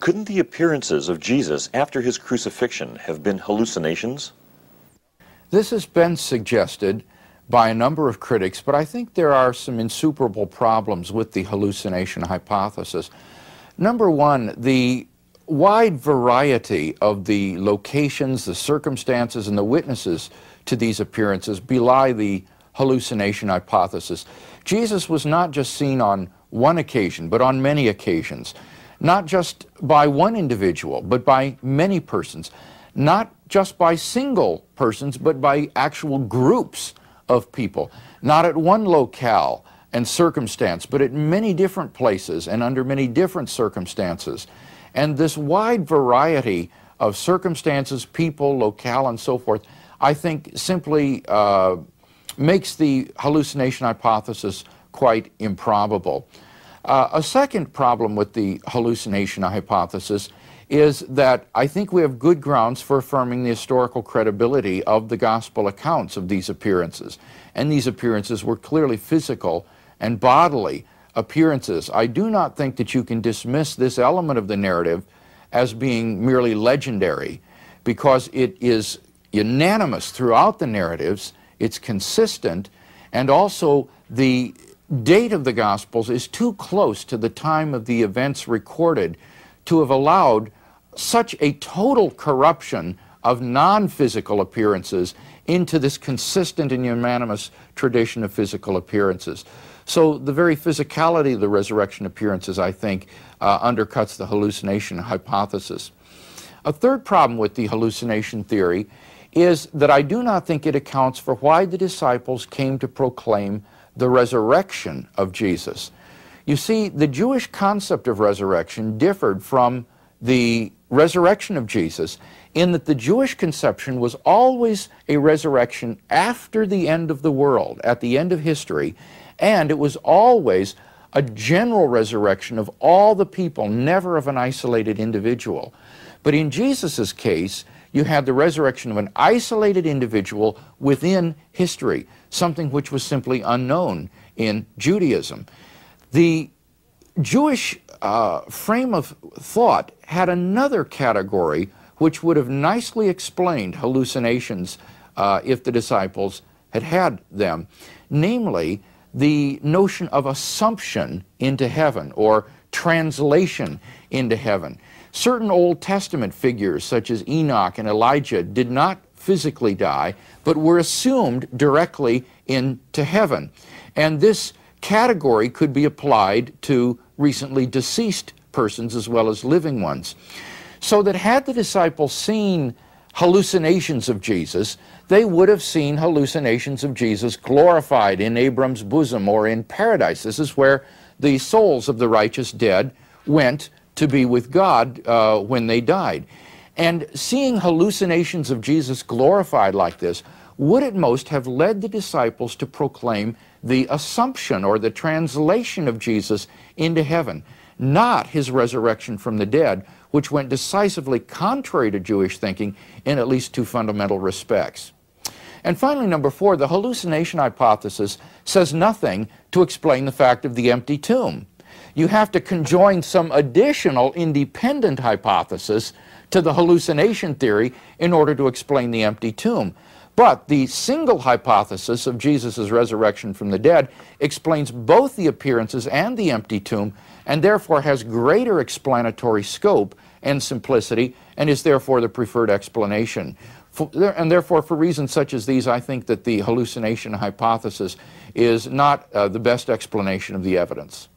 Couldn't the appearances of Jesus after his crucifixion have been hallucinations? This has been suggested by a number of critics, but I think there are some insuperable problems with the hallucination hypothesis. Number one, the wide variety of the locations, the circumstances, and the witnesses to these appearances belie the hallucination hypothesis. Jesus was not just seen on one occasion, but on many occasions. Not just by one individual, but by many persons. Not just by single persons, but by actual groups of people. Not at one locale and circumstance, but at many different places and under many different circumstances. And this wide variety of circumstances, people, locale, and so forth, I think simply makes the hallucination hypothesis quite improbable. A second problem with the hallucination hypothesis is that I think we have good grounds for affirming the historical credibility of the gospel accounts of these appearances. And these appearances were clearly physical and bodily appearances. I do not think that you can dismiss this element of the narrative as being merely legendary, because it is unanimous throughout the narratives, it's consistent, and also the date of the Gospels is too close to the time of the events recorded to have allowed such a total corruption of non-physical appearances into this consistent and unanimous tradition of physical appearances. So the very physicality of the resurrection appearances, I think, undercuts the hallucination hypothesis. A third problem with the hallucination theory is that I do not think it accounts for why the disciples came to proclaim the resurrection of Jesus. You see, the Jewish concept of resurrection differed from the resurrection of Jesus in that the Jewish conception was always a resurrection after the end of the world, at the end of history, and it was always a general resurrection of all the people, never of an isolated individual. But in Jesus' case, you had the resurrection of an isolated individual within history, something which was simply unknown in Judaism. The Jewish frame of thought had another category which would have nicely explained hallucinations if the disciples had had them, namely the notion of assumption into heaven or translation into heaven. Certain Old Testament figures such as Enoch and Elijah did not physically die, but were assumed directly into heaven. And this category could be applied to recently deceased persons as well as living ones. So that had the disciples seen hallucinations of Jesus, they would have seen hallucinations of Jesus glorified in Abram's bosom or in paradise. This is where the souls of the righteous dead went to be with God when they died. And seeing hallucinations of Jesus glorified like this would at most have led the disciples to proclaim the assumption or the translation of Jesus into heaven, not his resurrection from the dead, which went decisively contrary to Jewish thinking in at least two fundamental respects. And finally, number four, the hallucination hypothesis says nothing to explain the fact of the empty tomb. You have to conjoin some additional independent hypothesis to the hallucination theory in order to explain the empty tomb. But the single hypothesis of Jesus' resurrection from the dead explains both the appearances and the empty tomb, and therefore has greater explanatory scope and simplicity, and is therefore the preferred explanation. And therefore, for reasons such as these, I think that the hallucination hypothesis is not the best explanation of the evidence.